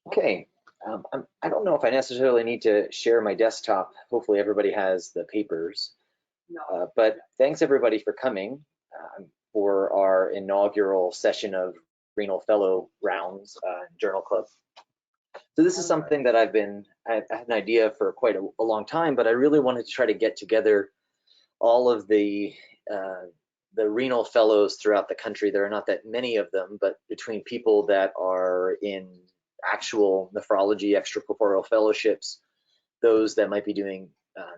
Okay, I don't know if I necessarily need to share my desktop. Hopefully everybody has the papers. But thanks everybody for coming for our inaugural session of Renal Fellow rounds Journal Club. So this is something that I had an idea for quite a long time, but I really wanted to try to get together all of the renal fellows throughout the country. There are not that many of them, but between people that are in actual nephrology extracorporeal fellowships, those that might be doing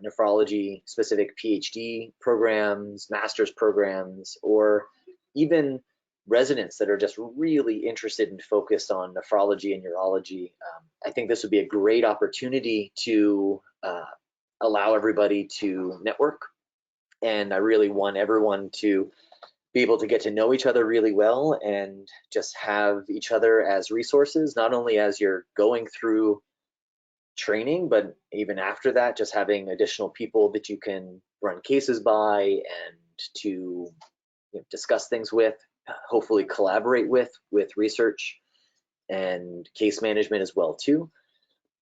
nephrology specific PhD programs, master's programs, or even residents that are just really interested and focused on nephrology and urology. I think this would be a great opportunity to allow everybody to network. And I really want everyone to be able to get to know each other really well and just have each other as resources, not only as you're going through training, but even after that, just having additional people that you can run cases by and to discuss things with, hopefully collaborate with research and case management as well too.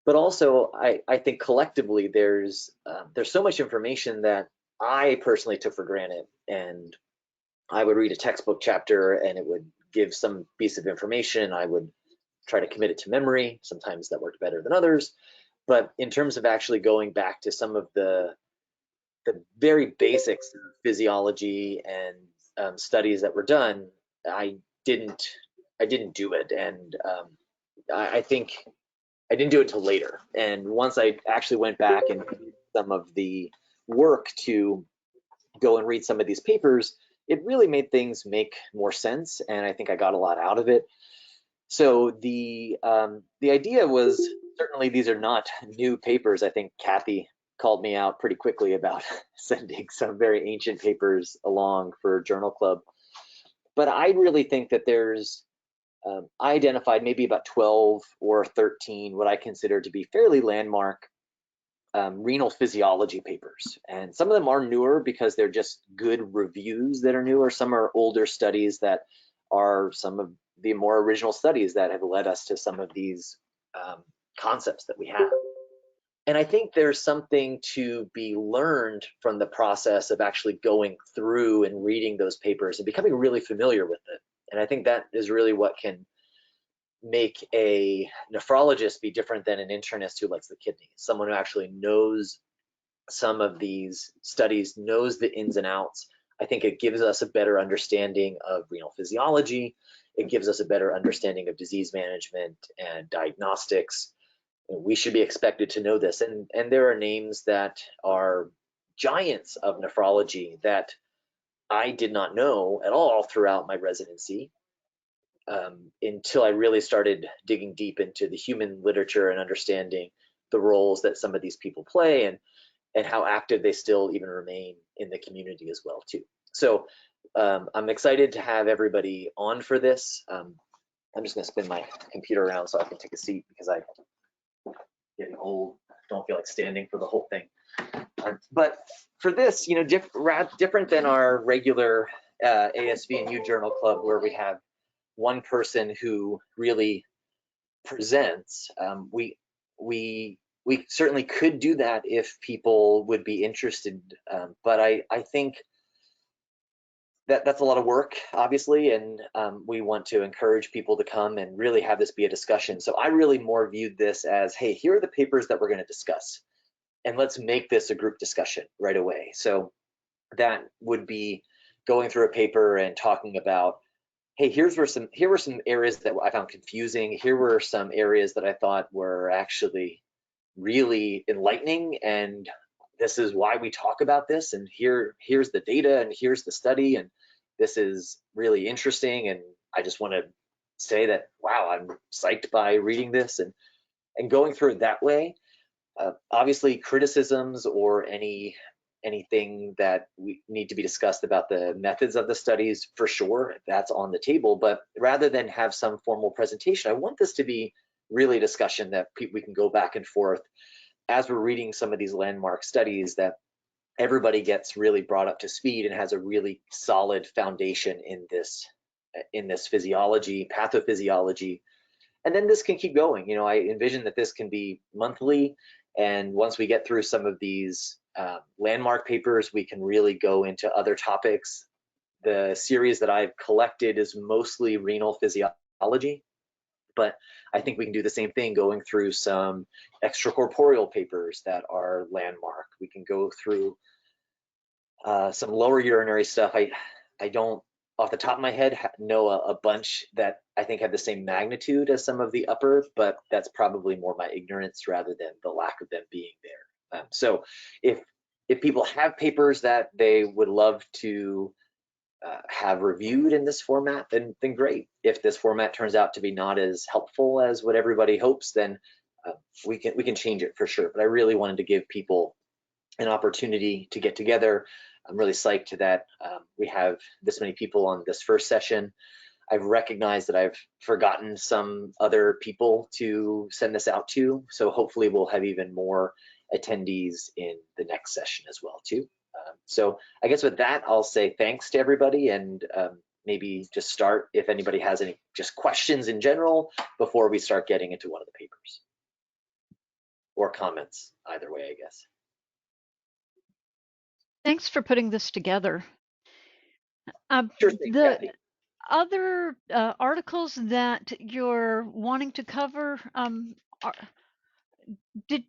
But also, I think collectively there's so much information that I personally took for granted, and I would read a textbook chapter and it would give some piece of information. I would try to commit it to memory. Sometimes that worked better than others. But in terms of actually going back to some of the very basics of physiology and studies that were done, I didn't do it, and I think I didn't do it until later. And once I actually went back and did some of the work to go and read some of these papers, it really made things make more sense, and I think I got a lot out of it. So the idea was, certainly these are not new papers. I think Kathy called me out pretty quickly about sending some very ancient papers along for Journal Club. But I really think that there's, I identified maybe about 12 or 13 what I consider to be fairly landmark renal physiology papers. And some of them are newer because they're just good reviews that are newer. Some are older studies that are some of the more original studies that have led us to some of these concepts that we have. And I think there's something to be learned from the process of actually going through and reading those papers and becoming really familiar with it. And I think that is really what can make a nephrologist be different than an internist who likes the kidney. Someone who actually knows some of these studies, knows the ins and outs. I think it gives us a better understanding of renal physiology. It gives us a better understanding of disease management and diagnostics. We should be expected to know this. And there are names that are giants of nephrology that I did not know at all throughout my residency. Until I really started digging deep into the human literature and understanding the roles that some of these people play and how active they still even remain in the community as well too. So I'm excited to have everybody on for this. I'm just going to spin my computer around so I can take a seat because I'm getting old. Don't feel like standing for the whole thing. But for this, different than our regular ASV and U Journal Club where we have one person who really presents. We certainly could do that if people would be interested, but I think that's a lot of work, obviously, and we want to encourage people to come and really have this be a discussion. So I really more viewed this as, hey, here are the papers that we're going to discuss, and let's make this a group discussion right away. So that would be going through a paper and talking about, hey, here were some areas that I found confusing. Here were some areas that I thought were actually really enlightening, and this is why we talk about this, and here's the data, and here's the study, and this is really interesting, and I just want to say that, wow, I'm psyched by reading this and going through it that way. Obviously, criticisms or anything that we need to be discussed about the methods of the studies, for sure, that's on the table. But rather than have some formal presentation, I want this to be really a discussion that we can go back and forth as we're reading some of these landmark studies, that everybody gets really brought up to speed and has a really solid foundation in this physiology, pathophysiology, And then this can keep going. You know, I envision that this can be monthly, and once we get through some of these landmark papers, we can really go into other topics. The series that I've collected is mostly renal physiology, but I think we can do the same thing going through some extracorporeal papers that are landmark. We can go through some lower urinary stuff. I don't, off the top of my head, know a bunch that I think have the same magnitude as some of the upper, but that's probably more my ignorance rather than the lack of them being there. So if people have papers that they would love to have reviewed in this format, then great. If this format turns out to be not as helpful as what everybody hopes, then we can change it for sure. But I really wanted to give people an opportunity to get together. I'm really psyched that we have this many people on this first session. I've recognized that I've forgotten some other people to send this out to, so hopefully we'll have even more attendees in the next session as well too. So I guess with that, I'll say thanks to everybody, and maybe just start if anybody has any just questions in general before we start getting into one of the papers, or comments, either way, I guess. Thanks for putting this together. Sure thing, the Kathy. other articles that you're wanting to cover, did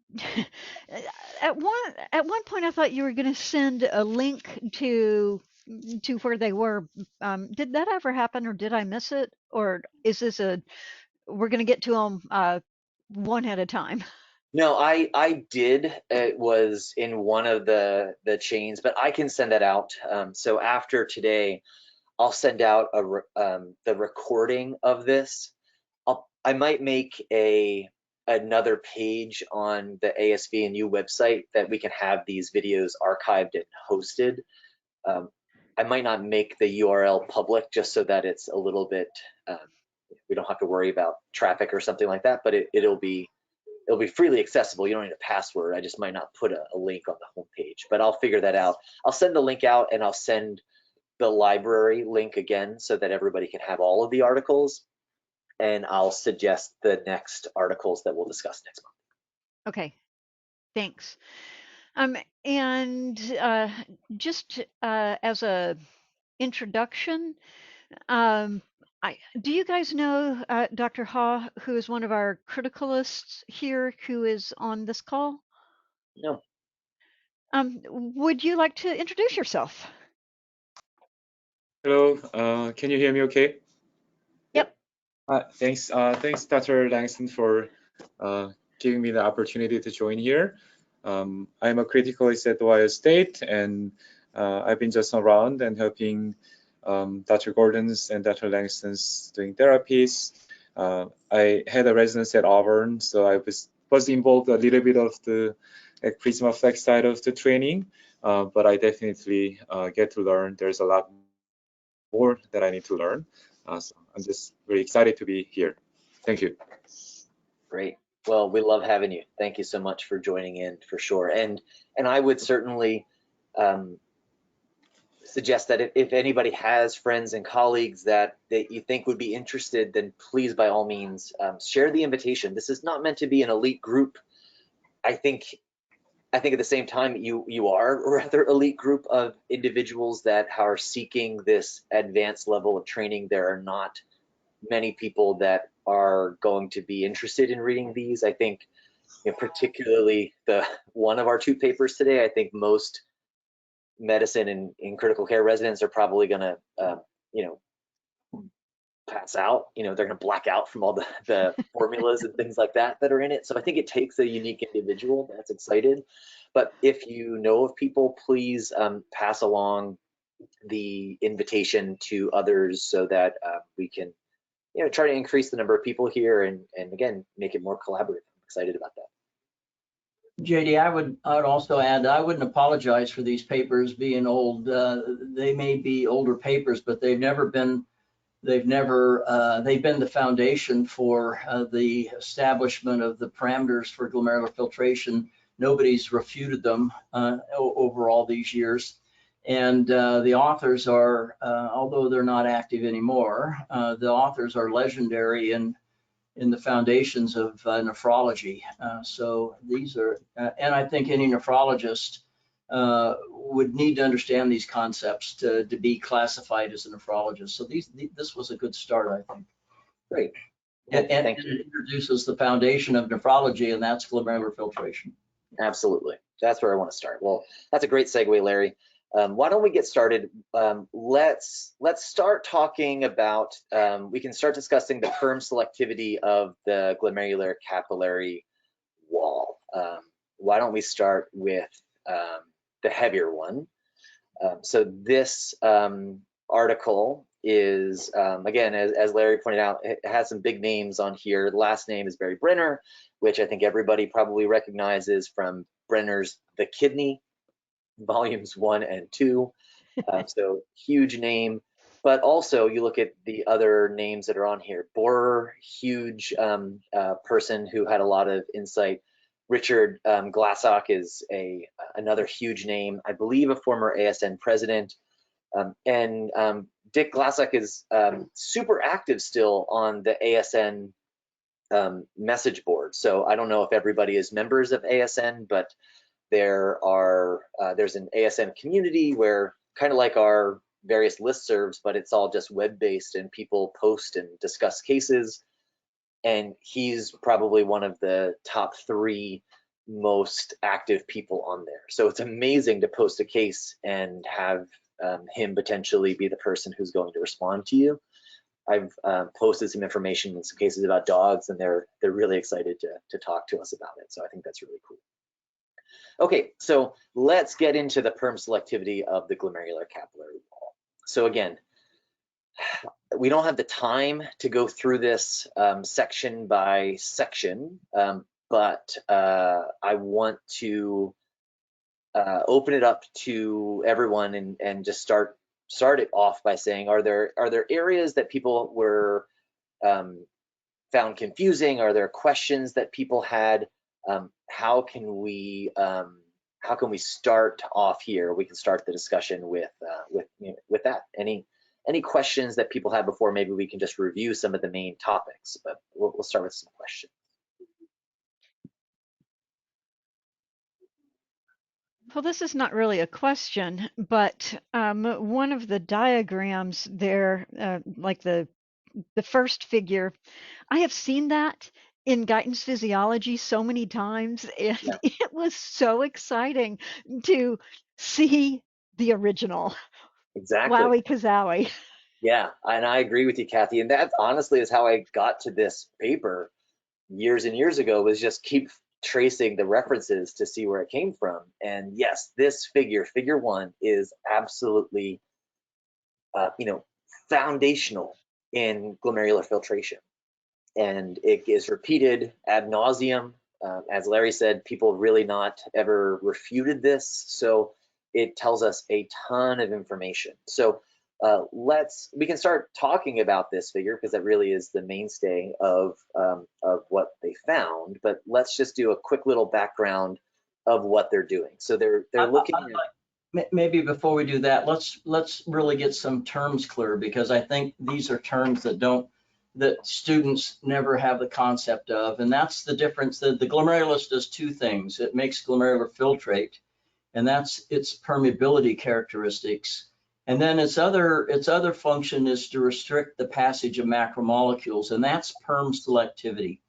at one point I thought you were going to send a link to where they were. Did that ever happen, or did I miss it, or is this we're going to get to them one at a time? No, I did. It was in one of the chains, but I can send that out. So after today, I'll send out the recording of this. I might make another page on the ASV and U website that we can have these videos archived and hosted. I might not make the URL public just so that it's a little bit, we don't have to worry about traffic or something like that, but it'll be freely accessible. You don't need a password. I just might not put a link on the homepage, but I'll figure that out. I'll send the link out, and I'll send the library link again so that everybody can have all of the articles, and I'll suggest the next articles that we'll discuss next month. Okay, thanks. And just as a introduction, do you guys know Dr. Ha, who is one of our criticalists here, who is on this call? No. Would you like to introduce yourself? Hello, can you hear me okay? Yep. Thanks, Dr. Langston, for giving me the opportunity to join here. I'm a criticalist at Ohio State, and I've been just around and helping Dr. Gordon's and Dr. Langston's doing therapies. I had a residency at Auburn, so I was involved a little bit of the Prisma Flex side of the training, but I definitely get to learn. There's a lot more that I need to learn. So I'm just very excited to be here. Thank you. Great. Well, we love having you. Thank you so much for joining in, for sure. And I would certainly suggest that if anybody has friends and colleagues that you think would be interested, then please, by all means, share the invitation. This is not meant to be an elite group. I think at the same time, you are a rather elite group of individuals that are seeking this advanced level of training. There are not many people that are going to be interested in reading these. I think, particularly one of our two papers today, I think most medicine and in critical care residents are probably going to, pass out. They're going to black out from all the formulas and things like that are in it. So I think it takes a unique individual that's excited. But if you know of people, please pass along the invitation to others so that we can, try to increase the number of people here and again, make it more collaborative. I'm excited about that. JD, I would also add, I wouldn't apologize for these papers being old. They may be older papers, but they've been the foundation for the establishment of the parameters for glomerular filtration. Nobody's refuted them over all these years. And the authors are, although they're not active anymore, the authors are legendary in in the foundations of nephrology. So these are, and I think any nephrologist would need to understand these concepts to be classified as a nephrologist. So this was a good start, I think. Great. And it introduces the foundation of nephrology, and that's glomerular filtration. Absolutely. That's where I want to start. Well, that's a great segue, Larry. Why don't we get started? Let's start talking about, we can start discussing the permselectivity of the glomerular capillary wall. Why don't we start with the heavier one? So this article is, again, as Larry pointed out, it has some big names on here. The last name is Brenner, which I think everybody probably recognizes from Brenner's The Kidney, volumes 1 and 2. So huge name. But also you look at the other names that are on here. Borer, huge person who had a lot of insight. Richard Glassock is another huge name, I believe a former ASN president. And Dick Glassock is super active still on the ASN message board. So I don't know if everybody is members of ASN, but there's an ASN community where kind of like our various listservs, but it's all just web-based and people post and discuss cases. And he's probably one of the top 3 most active people on there. So it's amazing to post a case and have him potentially be the person who's going to respond to you. I've posted some information in some cases about dogs, and they're really excited to talk to us about it. So I think that's really cool. Okay, so let's get into the permselectivity of the glomerular capillary wall. So again, we don't have the time to go through this section by section, but I want to open it up to everyone and just start it off by saying, are there areas that people were found confusing? Are there questions that people had? How can we start off here? We can start the discussion with that. Any questions that people have before? Maybe we can just review some of the main topics, but we'll start with some questions. Well, this is not really a question, but one of the diagrams there, like the first figure, I have seen that in guidance physiology so many times, and Yeah. It was so exciting to see the original. Exactly. Wowie kazowie. Yeah, and I agree with you, Kathy. And that honestly is how I got to this paper years and years ago, was just keep tracing the references to see where it came from. And yes, this figure 1, is absolutely, foundational in glomerular filtration. And it is repeated ad nauseum. As Larry said, people really not ever refuted this. So it tells us a ton of information. So we can start talking about this figure, because that really is the mainstay of what they found. But let's just do a quick little background of what they're doing. So they're looking at, maybe before we do that, let's really get some terms clear, because I think these are terms that students never have the concept of, and that's the difference. The glomerulus does 2 things. It makes glomerular filtrate, and that's its permeability characteristics. And then its other function is to restrict the passage of macromolecules, and that's permselectivity.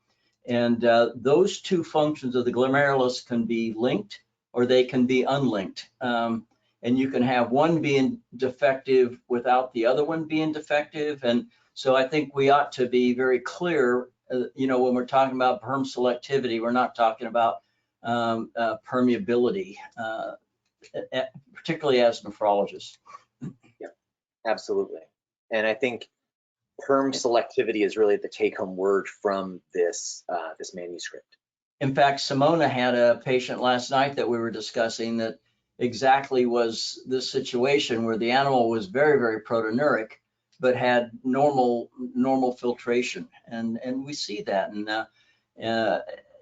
And those 2 functions of the glomerulus can be linked or they can be unlinked. And you can have one being defective without the other one being defective. And so I think we ought to be very clear, when we're talking about permselectivity, we're not talking about permeability, particularly as nephrologists. Yeah, absolutely. And I think permselectivity is really the take-home word from this manuscript. In fact, Simona had a patient last night that we were discussing that exactly was this situation where the animal was very, very proteinuric, but had normal filtration, and we see that, and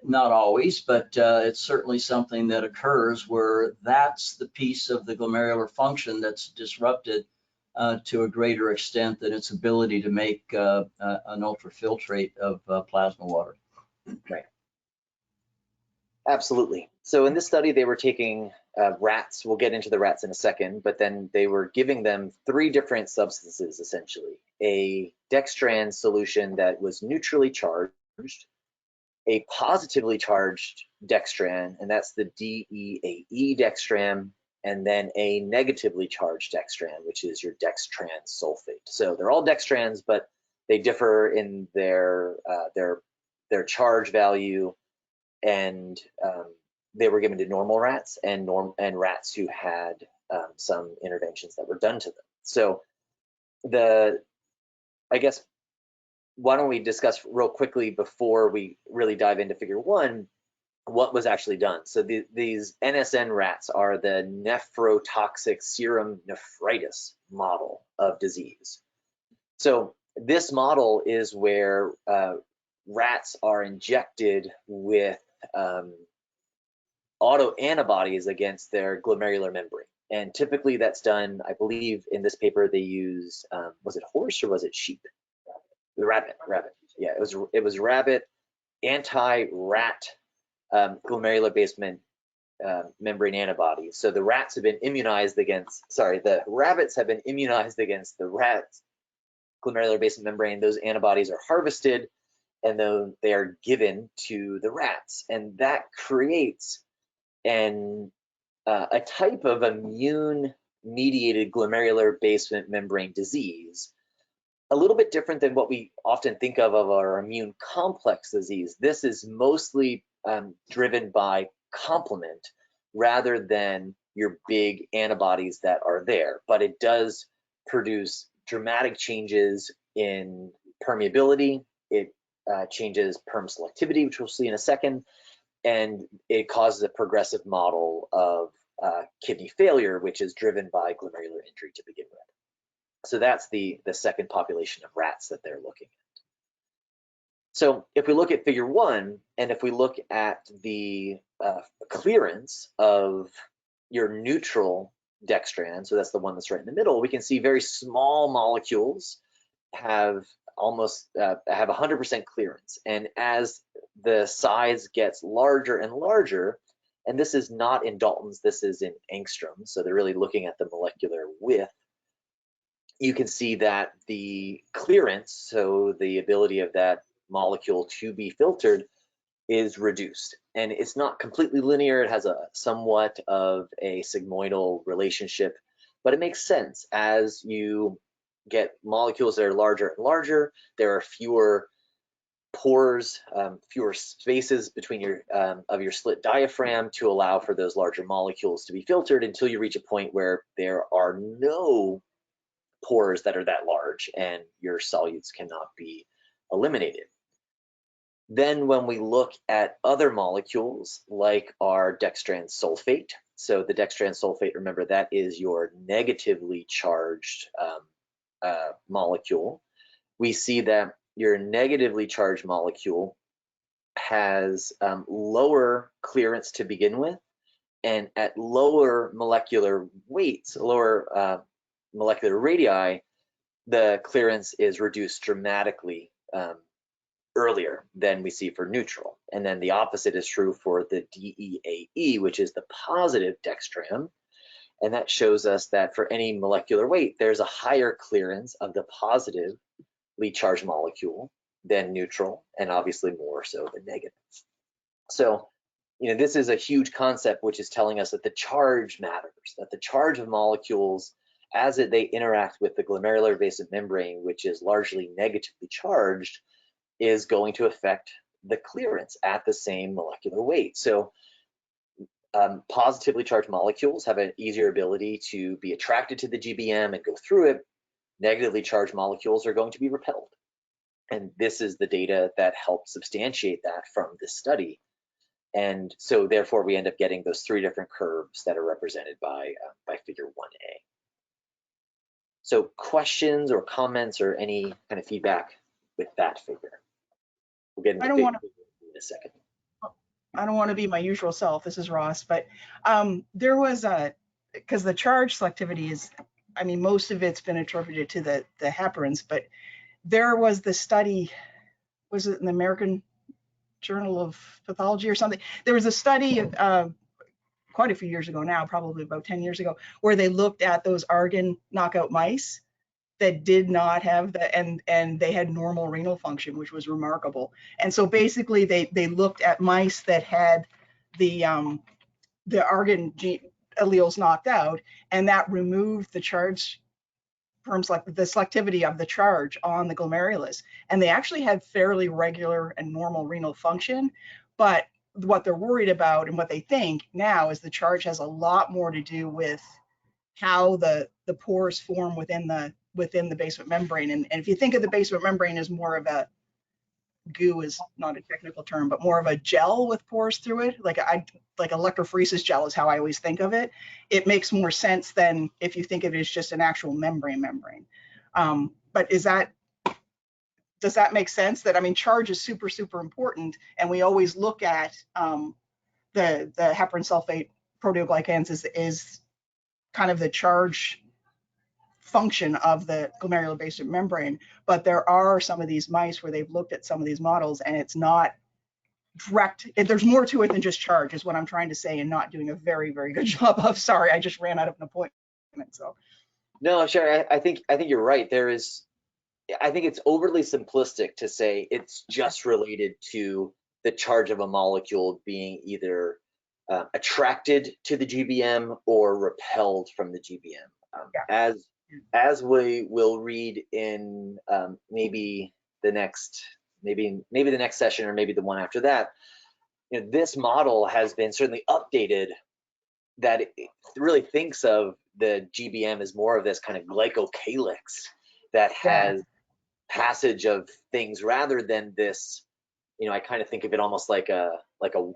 not always, but it's certainly something that occurs where that's the piece of the glomerular function that's disrupted to a greater extent than its ability to make an ultrafiltrate of plasma water. Right. Absolutely. So in this study, they were taking rats. We'll get into the rats in a second, but then they were giving them 3 different substances, essentially. A dextran solution that was neutrally charged, a positively charged dextran, and that's the DEAE dextran, and then a negatively charged dextran, which is your dextran sulfate. So they're all dextrans, but they differ in their charge value, and they were given to normal rats and rats who had some interventions that were done to them. So I guess, why don't we discuss real quickly before we really dive into figure 1, what was actually done. So these NSN rats are the nephrotoxic serum nephritis model of disease. So this model is where rats are injected with autoantibodies against their glomerular membrane. And typically that's done, I believe in this paper they use, was it horse or was it sheep? Rabbit. Yeah, it was rabbit anti-rat glomerular basement membrane antibodies. So the rats have been immunized against, the rabbits have been immunized against the rats glomerular basement membrane. Those antibodies are harvested and then they are given to the rats, and that creates a type of immune-mediated glomerular basement membrane disease, a little bit different than what we often think of our immune complex disease. This is mostly driven by complement rather than your big antibodies that are there, but it does produce dramatic changes in permeability. It changes permselectivity, which we'll see in a second, and it causes a progressive model of kidney failure, which is driven by glomerular injury to begin with. So that's the second population of rats that they're looking at. So if we look at figure 1, and if we look at the clearance of your neutral dextran, so that's the one that's right in the middle, we can see very small molecules have almost have 100% clearance. And as the size gets larger and larger, and this is not in Daltons, this is in angstroms, so they're really looking at the molecular width, you can see that the clearance, so the ability of that molecule to be filtered, is reduced. And it's not completely linear, it has a somewhat of a sigmoidal relationship, but it makes sense. As you get molecules that are larger and larger, there are fewer pores, fewer spaces between your slit diaphragm to allow for those larger molecules to be filtered, until you reach a point where there are no pores that are that large and your solutes cannot be eliminated. Then when we look at other molecules like our dextran sulfate, so the dextran sulfate, remember, that is your negatively charged molecule. We see that your negatively charged molecule has lower clearance to begin with, and at lower molecular weights, lower molecular radii, the clearance is reduced dramatically earlier than we see for neutral. And then the opposite is true for the DEAE, which is the positive dextran. And that shows us that for any molecular weight, there's a higher clearance of the positively charged molecule than neutral, and obviously more so than negative. So, this is a huge concept, which is telling us that the charge matters, that the charge of molecules as they interact with the glomerular basement membrane, which is largely negatively charged, is going to affect the clearance at the same molecular weight. So positively charged molecules have an easier ability to be attracted to the GBM and go through it. Negatively charged molecules are going to be repelled. And this is the data that helped substantiate that from this study. And so therefore we end up getting those 3 different curves that are represented by figure 1A. So questions or comments or any kind of feedback with that figure? We'll get into figure in a second. I don't want to be my usual self. This is Ross, but there was because the charge selectivity is I mean, most of it's been attributed to the heparins, but there was the study, was it in the American Journal of Pathology or something? There was a study quite a few years ago now, probably about 10 years ago, where they looked at those argon knockout mice that did not have the, and they had normal renal function, which was remarkable. And so basically they looked at mice that had the argon alleles knocked out, and that removed the charge, the selectivity of the charge on the glomerulus. And they actually had fairly regular and normal renal function, but what they're worried about and what they think now is the charge has a lot more to do with how the pores form within the basement membrane. And if you think of the basement membrane as more of a, goo is not a technical term, but more of a gel with pores through it, like electrophoresis gel is how I always think of it. It makes more sense than if you think of it as just an actual membrane. But does that make sense? That, I mean, charge is super, super important, and we always look at the heparin sulfate proteoglycans is kind of the charge function of the glomerular basement membrane. But there are some of these mice where they've looked at some of these models, and it's not direct. There's more to it than just charge, is what I'm trying to say, and not doing a very, very good job of. Sorry, I just ran out of an appointment. So No, sure. I think you're right. I think it's overly simplistic to say it's just related to the charge of a molecule being either attracted to the GBM or repelled from the GBM. yeah. As we will read in maybe the next session, or maybe the one after that, you know, this model has been certainly updated, that it really thinks of the GBM as more of this kind of glycocalyx that has passage of things, rather than this, you know, I kind of think of it almost like a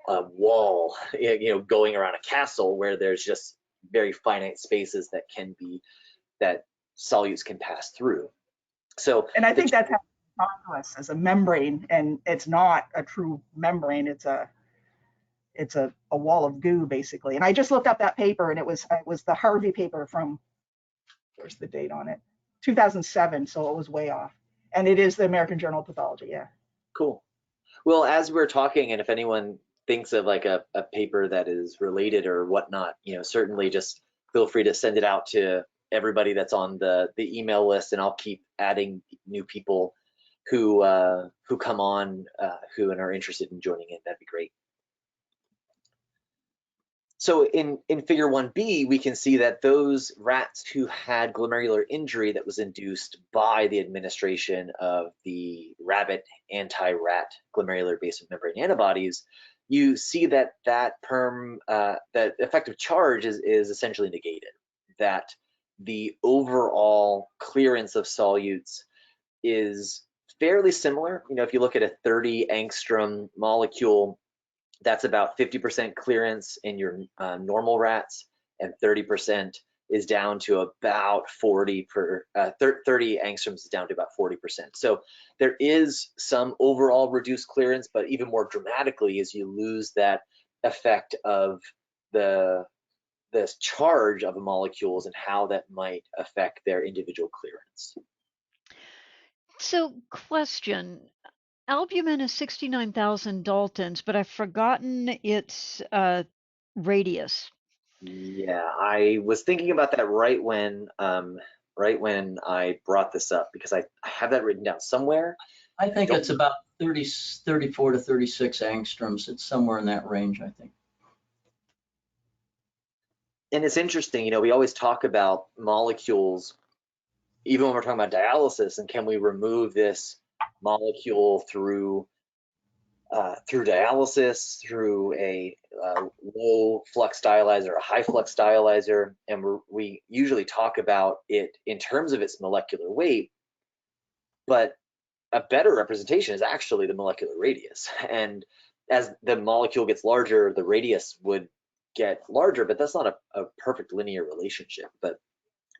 wall, you know, going around a castle, where there's just very finite spaces that solutes can pass through. So, and I think that's how it's taught to us as a membrane, and it's not a true membrane. It's a wall of goo, basically. And I just looked up that paper, and it was the Harvey paper from, where's the date on it? 2007, so it was way off. And it is the American Journal of Pathology, yeah. Cool. Well, as we're talking, and if anyone thinks of like a paper that is related or whatnot, you know, certainly just feel free to send it out to everybody that's on the email list, and I'll keep adding new people who come on who are interested in joining in. That'd be great. So in figure 1b, we can see that those rats who had glomerular injury that was induced by the administration of the rabbit anti-rat glomerular basement membrane antibodies, you see that that effective charge is essentially negated, that the overall clearance of solutes is fairly similar. You know, if you look at a 30 angstrom molecule, that's about 50% clearance in your normal rats, and 30% is down to about 30 angstroms is down to about 40%. So there is some overall reduced clearance, but even more dramatically is you lose that effect of the charge of the molecules and how that might affect their individual clearance. So, question. Albumin is 69,000 Daltons, but I've forgotten its radius. Yeah, I was thinking about that right when I brought this up, because I have that written down somewhere. I think it's about 34 to 36 angstroms. It's somewhere in that range, I think. And it's interesting, you know, we always talk about molecules, even when we're talking about dialysis, and can we remove this molecule through dialysis, through a low flux dialyzer, a high flux dialyzer, and we usually talk about it in terms of its molecular weight, but a better representation is actually the molecular radius. And as the molecule gets larger, the radius would get larger, but that's not a perfect linear relationship. But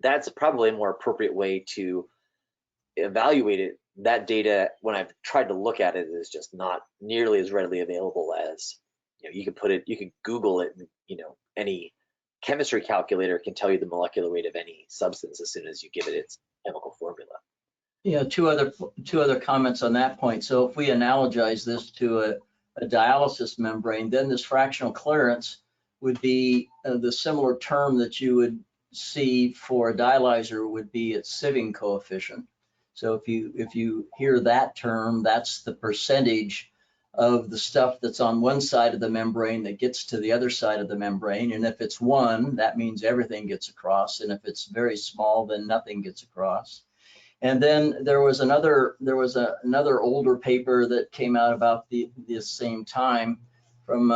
that's probably a more appropriate way to evaluate it. That data, when I've tried to look at it, is just not nearly as readily available as, you know, you could Google it, and, you know, any chemistry calculator can tell you the molecular weight of any substance as soon as you give it its chemical formula. Yeah, two other comments on that point. So if we analogize this to a dialysis membrane, then this fractional clearance would be the similar term that you would see for a dialyzer would be its sieving coefficient. So if you hear that term, that's the percentage of the stuff that's on one side of the membrane that gets to the other side of the membrane. And if it's 1, that means everything gets across. And if it's very small, then nothing gets across. And then there was another older paper that came out about the same time from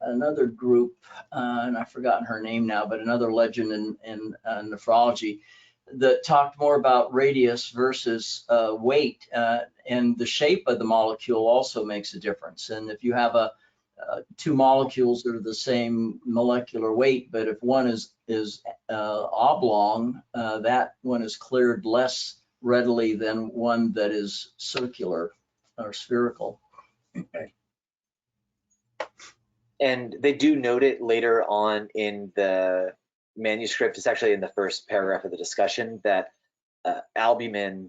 another group, and I've forgotten her name now, but another legend in nephrology that talked more about radius versus weight, and the shape of the molecule also makes a difference. And if you have two molecules that are the same molecular weight, but if one is oblong, that one is cleared less readily than one that is circular or spherical. And they do note it later on in the manuscript. It's actually in the first paragraph of the discussion that albumin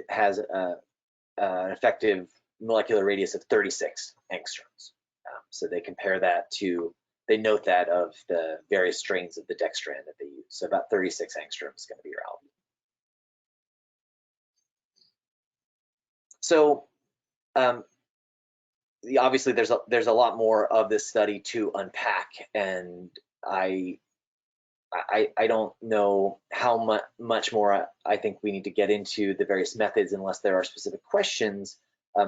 has an effective molecular radius of 36 angstroms. So they compare that to, they note that of the various strains of the dextran that they use. So about 36 angstroms is going to be your albumin. So obviously there's a lot more of this study to unpack, and I don't know how much more I think we need to get into the various methods unless there are specific questions,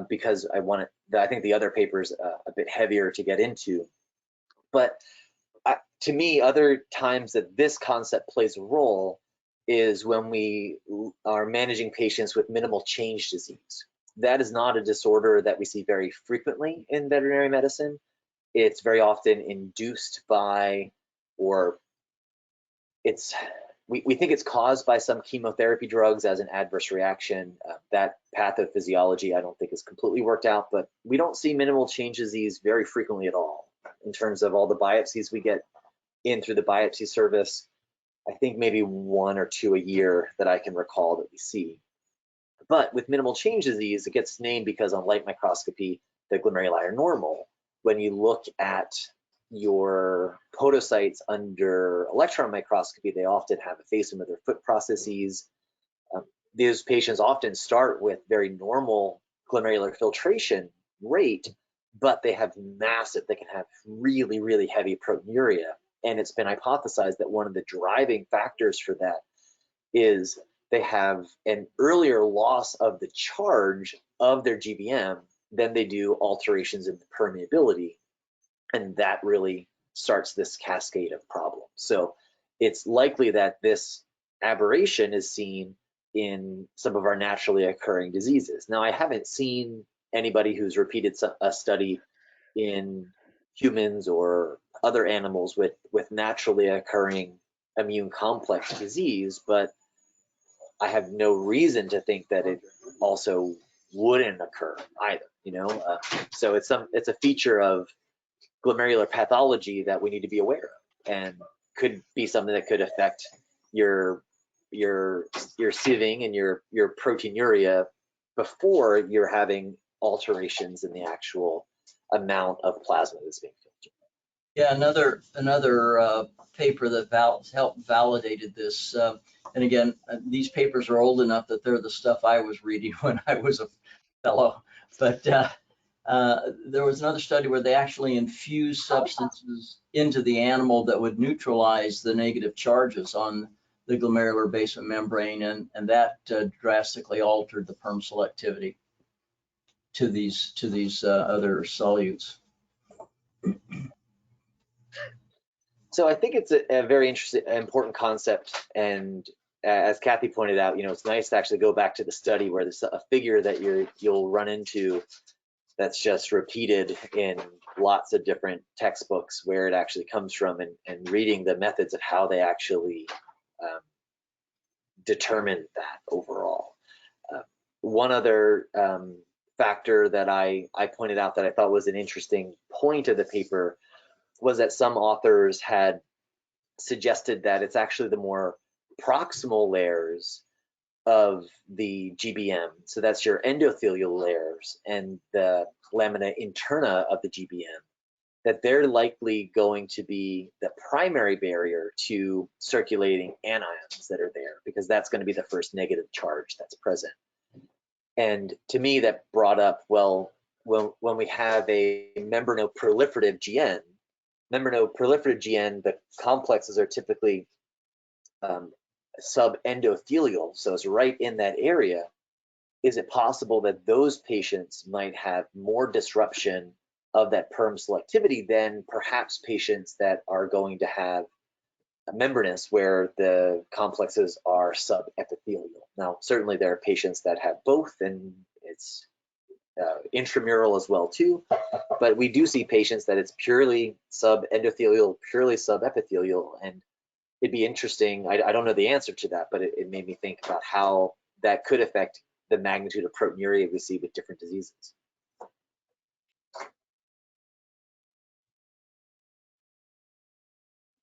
because I think the other paper's a bit heavier to get into. But to me, other times that this concept plays a role is when we are managing patients with minimal change disease. That is not a disorder that we see very frequently in veterinary medicine. It's very often induced by, or we think it's caused by some chemotherapy drugs as an adverse reaction. That pathophysiology I don't think is completely worked out, but we don't see minimal change disease very frequently at all. In terms of all the biopsies we get in through the biopsy service, I think maybe 1 or 2 a year that I can recall that we see. But with minimal change disease, it gets named because on light microscopy, the glomeruli are normal. When you look at your podocytes under electron microscopy, they often have aphasia of their foot processes. These patients often start with very normal glomerular filtration rate, but they have they can have really, really heavy proteinuria. And it's been hypothesized that one of the driving factors for that is they have an earlier loss of the charge of their GBM than they do alterations in the permeability. And that really starts this cascade of problems. So it's likely that this aberration is seen in some of our naturally occurring diseases. Now, I haven't seen anybody who's repeated a study in humans or other animals with naturally occurring immune complex disease, but I have no reason to think that it also wouldn't occur either, you know? So it's a feature of glomerular pathology that we need to be aware of, and could be something that could affect your sieving and your proteinuria before you're having alterations in the actual amount of plasma that's being filtered. Yeah, another paper that helped validated this. And again, these papers are old enough that they're the stuff I was reading when I was a fellow. But there was another study where they actually infused substances into the animal that would neutralize the negative charges on the glomerular basement membrane, and that drastically altered the permselectivity to these other solutes. So I think it's a very interesting, important concept, and as Kathy pointed out, you know, it's nice to actually go back to the study where there's a figure that you'll run into that's just repeated in lots of different textbooks, where it actually comes from, and reading the methods of how they actually determine that overall. One other factor that I pointed out that I thought was an interesting point of the paper was that some authors had suggested that it's actually the more proximal layers of the GBM. So that's your endothelial layers and the lamina interna of the GBM, that they're likely going to be the primary barrier to circulating anions that are there, because that's going to be the first negative charge that's present. And to me, that brought up, well, when we have a membranoproliferative GN, the complexes are typically subendothelial, so it's right in that area. Is it possible that those patients might have more disruption of that perm selectivity than perhaps patients that are going to have a membranous where the complexes are subepithelial? Now, certainly there are patients that have both, and it's intramural as well too, but we do see patients that it's purely subendothelial, purely subepithelial, and it'd be interesting. I don't know the answer to that, but it made me think about how that could affect the magnitude of proteinuria we see with different diseases.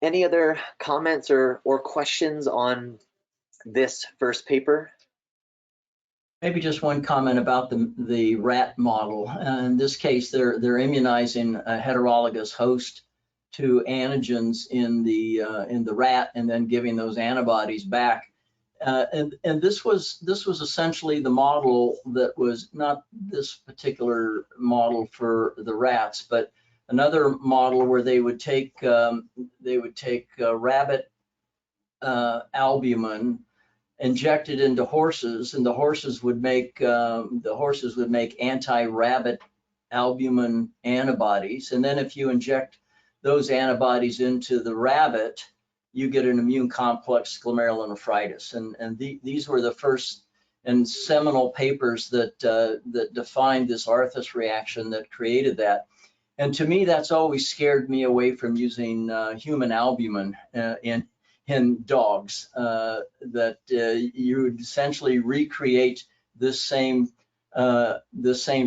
Any other comments or questions on this first paper? Maybe just one comment about the rat model. In this case, they're immunizing a heterologous host to antigens in the rat, and then giving those antibodies back. And this was essentially the model that was not this particular model for the rats, but another model where they would take rabbit albumin, inject it into horses, and the horses would make anti-rabbit albumin antibodies. And then if you inject those antibodies into the rabbit, you get an immune complex glomerulonephritis. And these were the first and seminal papers that defined this Arthus reaction that created that. And to me, that's always scared me away from using human albumin in dogs, that you would essentially recreate this same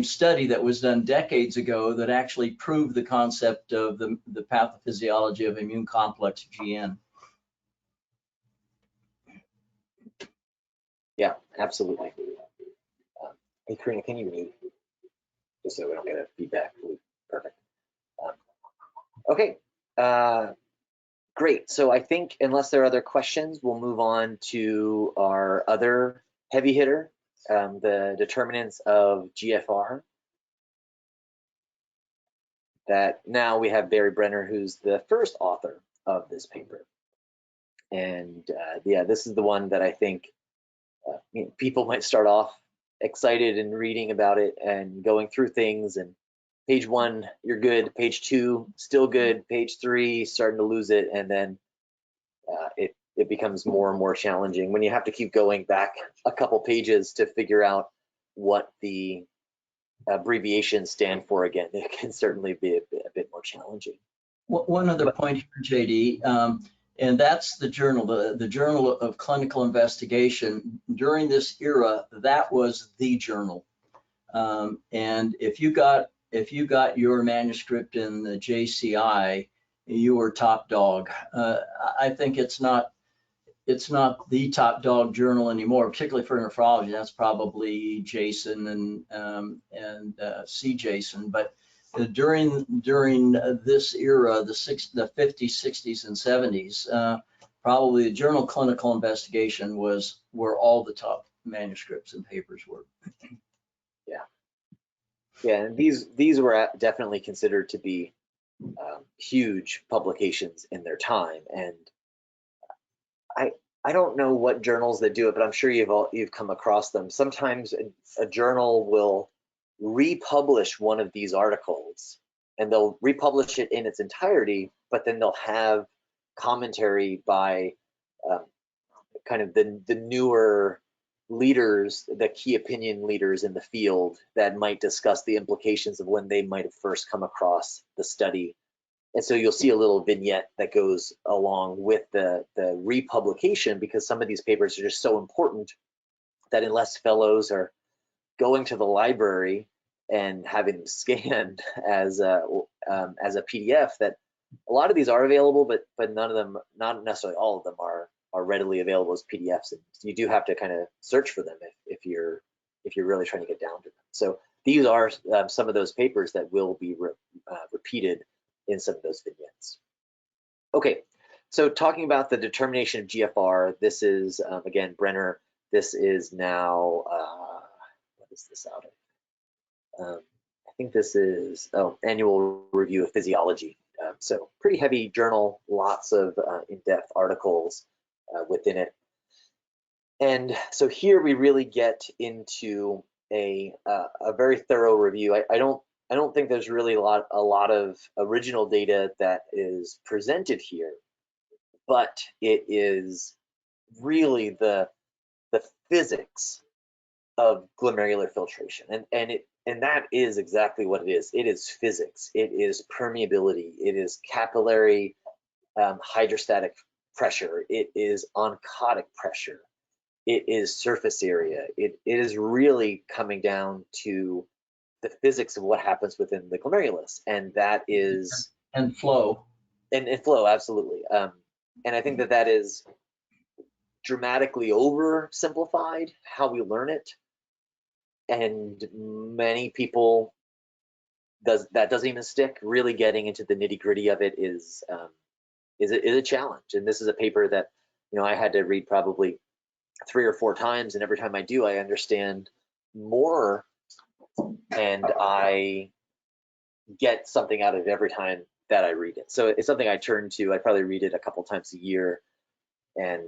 study that was done decades ago that actually proved the concept of the pathophysiology of immune complex GN. Yeah, absolutely. Hey, Karina, can you mute just so we don't get a feedback loop? Perfect. Okay. Great. So I think unless there are other questions, we'll move on to our other heavy hitter, the determinants of GFR. That now we have Barry Brenner, who's the first author of this paper. And yeah, this is the one that I think people might start off excited and reading about it and going through things, and page 1, you're good. Page 2, still good. Page 3, starting to lose it. And then it becomes more and more challenging when you have to keep going back a couple pages to figure out what the abbreviations stand for again. It can certainly be a bit more challenging. One other point here, JD, and that's the journal, the Journal of Clinical Investigation. During this era, that was the journal. And if you got your manuscript in the JCI, you were top dog. I think it's not the top dog journal anymore, particularly for nephrology. That's probably Jason and C. Jason. But during this era, the 50s, 60s, and 70s, probably the Journal of Clinical Investigation was where all the top manuscripts and papers were. Yeah, and these were definitely considered to be huge publications in their time, and I don't know what journals that do it, but I'm sure you've come across them. Sometimes a journal will republish one of these articles, and they'll republish it in its entirety, but then they'll have commentary by kind of the newer leaders, the key opinion leaders in the field that might discuss the implications of when they might have first come across the study. And so you'll see a little vignette that goes along with the republication, because some of these papers are just so important that unless fellows are going to the library and having them scanned as a PDF, that A lot of these are available, but none of them, not necessarily all of them, are readily available as PDFs, and you do have to kind of search for them if you're really trying to get down to them. So these are some of those papers that will be repeated in some of those vignettes. Okay, so talking about the determination of GFR, this is again Brenner. This is now what is this out of? I think this is Annual Review of Physiology. So pretty heavy journal, lots of in-depth articles within it. And so here we really get into a very thorough review. I don't think there's really a lot of original data that is presented here, but it is really the physics of glomerular filtration, and that is exactly what it is. It is physics. It is permeability. It is capillary hydrostatic pressure. It is oncotic pressure. It is surface area. It is really coming down to the physics of what happens within the glomerulus, and that is and flow. And flow, absolutely. And I think that is dramatically oversimplified how we learn it, and many people that doesn't even stick. Really getting into the nitty-gritty of it is a challenge. And this is a paper that I had to read probably 3 or 4 times, and every time I do, I understand more, and I get something out of it every time that I read it. So it's something I turn to. I probably read it a couple times a year and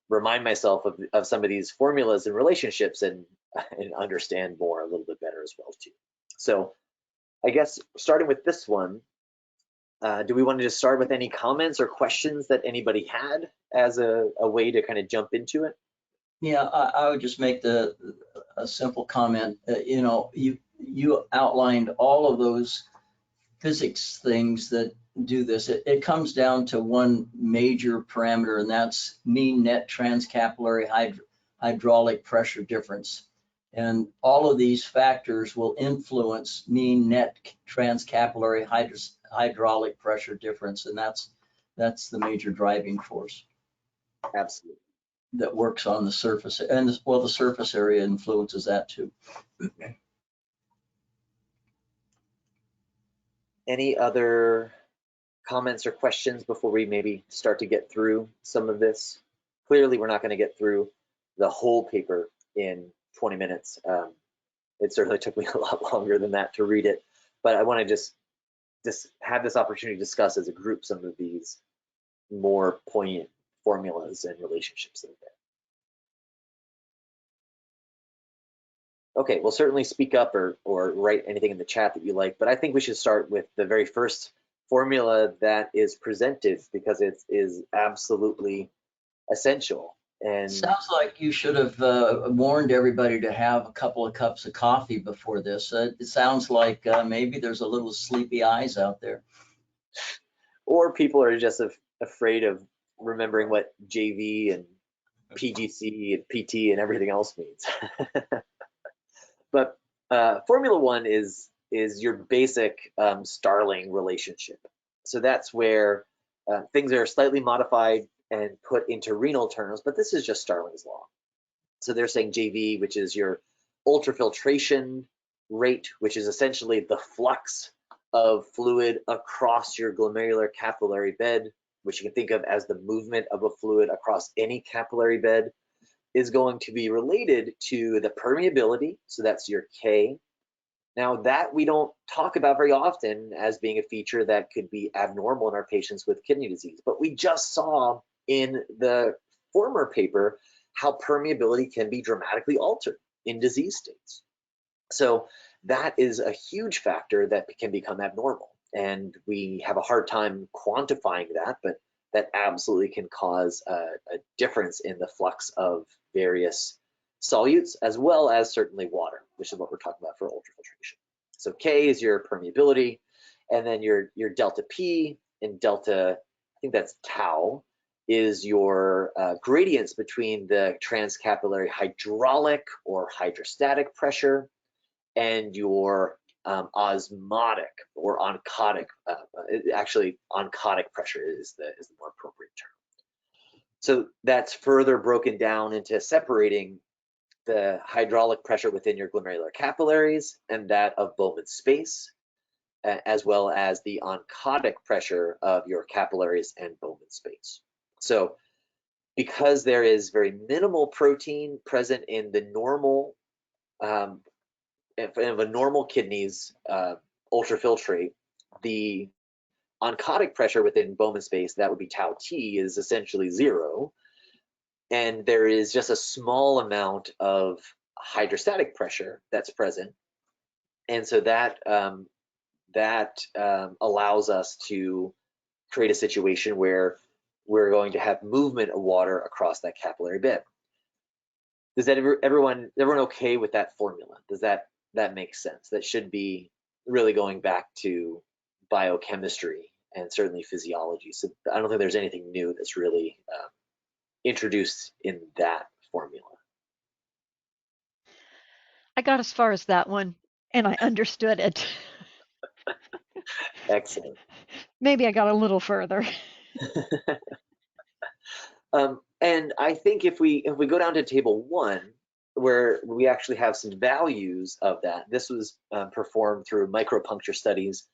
remind myself of some of these formulas and relationships, and understand more a little bit better as well too. So I guess starting with this one, do we want to just start with any comments or questions that anybody had as a way to kind of jump into it? Yeah, I would just make a simple comment. You outlined all of those physics things that do this. It comes down to one major parameter, and that's mean net transcapillary hydraulic pressure difference. And all of these factors will influence mean net transcapillary hydraulic pressure difference, and that's the major driving force. Absolutely. That works on the surface, and well, the surface area influences that too. Any other comments or questions before we maybe start to get through some of this? Clearly, we're not going to get through the whole paper in 20 minutes. It certainly took me a lot longer than that to read it, but I want to just have this opportunity to discuss as a group some of these more poignant formulas and relationships that are there. Okay, well, certainly speak up or write anything in the chat that you like, but I think we should start with the very first formula that is presented, because it is absolutely essential. And sounds like you should have warned everybody to have a couple of cups of coffee before this. It sounds like maybe there's a little sleepy eyes out there. Or people are just afraid of remembering what JV and PGC and PT and everything else means. But Formula 1 is your basic Starling relationship. So that's where things are slightly modified and put into renal terms, but this is just Starling's law. So they're saying JV, which is your ultrafiltration rate, which is essentially the flux of fluid across your glomerular capillary bed, which you can think of as the movement of a fluid across any capillary bed, is going to be related to the permeability. So that's your K. Now that we don't talk about very often as being a feature that could be abnormal in our patients with kidney disease, but we just saw in the former paper how permeability can be dramatically altered in disease states. So that is a huge factor that can become abnormal, and we have a hard time quantifying that, but that absolutely can cause a difference in the flux of various solutes, as well as certainly water, which is what we're talking about for ultrafiltration. So K is your permeability, and then your delta P and delta, I think that's tau, is your gradients between the transcapillary hydraulic or hydrostatic pressure and your osmotic or oncotic. Actually, oncotic pressure is the more appropriate term. So that's further broken down into separating the hydraulic pressure within your glomerular capillaries and that of Bowman's space, as well as the oncotic pressure of your capillaries and Bowman's space. So because there is very minimal protein present in the normal, of a normal kidney's ultrafiltrate, the oncotic pressure within Bowman's space, that would be tau T, is essentially 0. And there is just a small amount of hydrostatic pressure that's present. And so that, allows us to create a situation where we're going to have movement of water across that capillary bed. Does that everyone okay with that formula? Does that make sense? That should be really going back to biochemistry and certainly physiology. So I don't think there's anything new that's really introduced in that formula. I got as far as that one and I understood it. Excellent. Maybe I got a little further. And I think if we go down to table 1, where we actually have some values of that, this was performed through micropuncture studies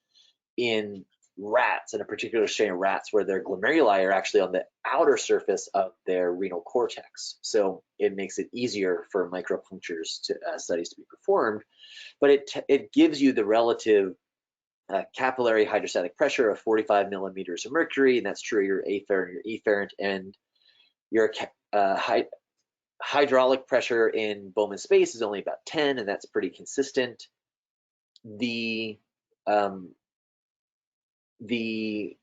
in rats, in a particular strain of rats where their glomeruli are actually on the outer surface of their renal cortex. So it makes it easier for micropunctures studies to be performed, but it gives you the relative capillary hydrostatic pressure of 45 millimeters of mercury, and that's true of your afferent, your efferent, and your hydraulic pressure in Bowman's space is only about 10, and that's pretty consistent. The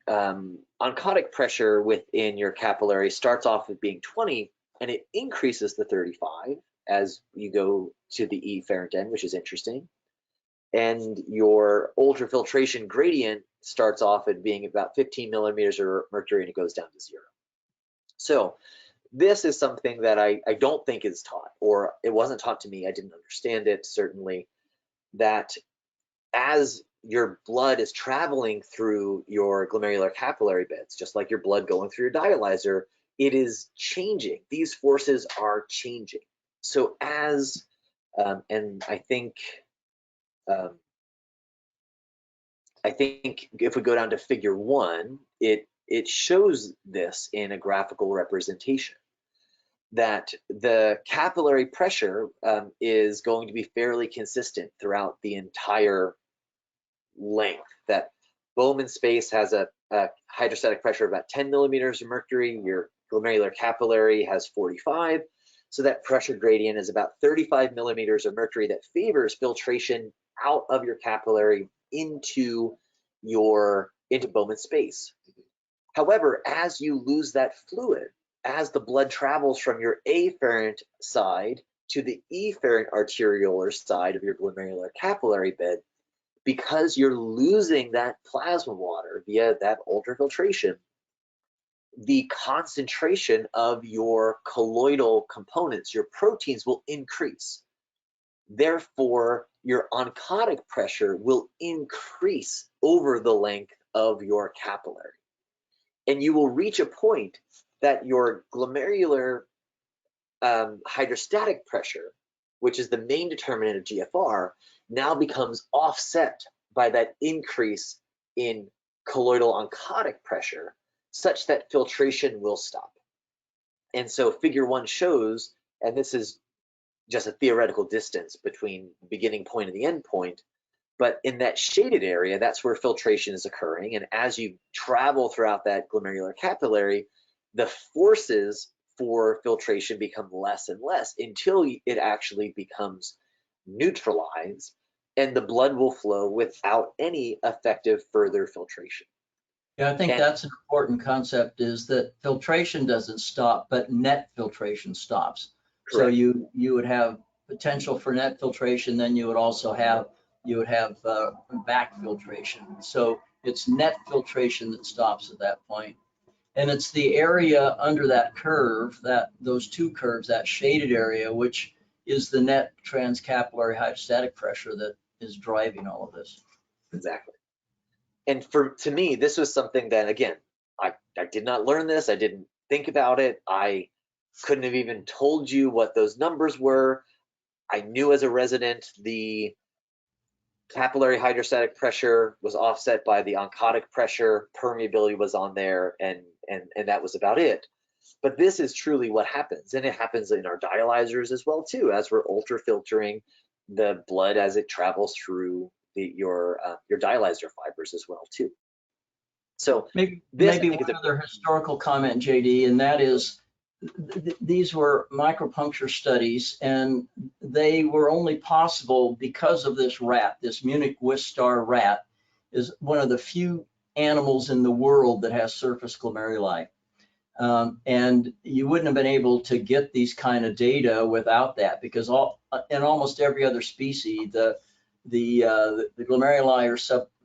oncotic pressure within your capillary starts off with being 20, and it increases to 35 as you go to the efferent end, which is interesting. And your ultrafiltration gradient starts off at being about 15 millimeters of mercury, and it goes down to 0. So this is something that I don't think is taught, or it wasn't taught to me. I didn't understand it, certainly, that as your blood is traveling through your glomerular capillary beds, just like your blood going through your dialyzer, it is changing. These forces are changing. So as, and I think if we go down to figure 1, it shows this in a graphical representation, that the capillary pressure is going to be fairly consistent throughout the entire length. That Bowman's space has a hydrostatic pressure of about 10 millimeters of mercury, your glomerular capillary has 45, so that pressure gradient is about 35 millimeters of mercury that favors filtration out of your capillary into Bowman's space. However, as you lose that fluid, as the blood travels from your afferent side to the efferent arteriolar side of your glomerular capillary bed, because you're losing that plasma water via that ultrafiltration, the concentration of your colloidal components, your proteins, will increase. Therefore, your oncotic pressure will increase over the length of your capillary. And you will reach a point that your glomerular hydrostatic pressure, which is the main determinant of GFR, now becomes offset by that increase in colloidal oncotic pressure, such that filtration will stop. And so figure 1 shows, and this is just a theoretical distance between the beginning point and the end point, but in that shaded area, that's where filtration is occurring. And as you travel throughout that glomerular capillary, the forces for filtration become less and less until it actually becomes neutralized, and the blood will flow without any effective further filtration. Yeah, I think that's an important concept, is that filtration doesn't stop, but net filtration stops. Correct. So you would have potential for net filtration, then you would also have back filtration. So it's net filtration that stops at that point. And it's the area under that curve, those 2 curves, that shaded area, which is the net transcapillary hydrostatic pressure is driving all of this. Exactly. And to me, this was something that, again, I did not learn this. I didn't think about it. I couldn't have even told you what those numbers were. I knew as a resident the capillary hydrostatic pressure was offset by the oncotic pressure, permeability was on there, and that was about it. But this is truly what happens, and it happens in our dialyzers as well too, as we're ultrafiltering the blood as it travels through your dialyzer fibers as well too. So maybe this, one other historical comment, JD, and that is these were micropuncture studies, and they were only possible because of this rat. This Munich Wistar rat is one of the few animals in the world that has surface glomeruli. And you wouldn't have been able to get these kind of data without that, because in almost every other species, the glomeruli are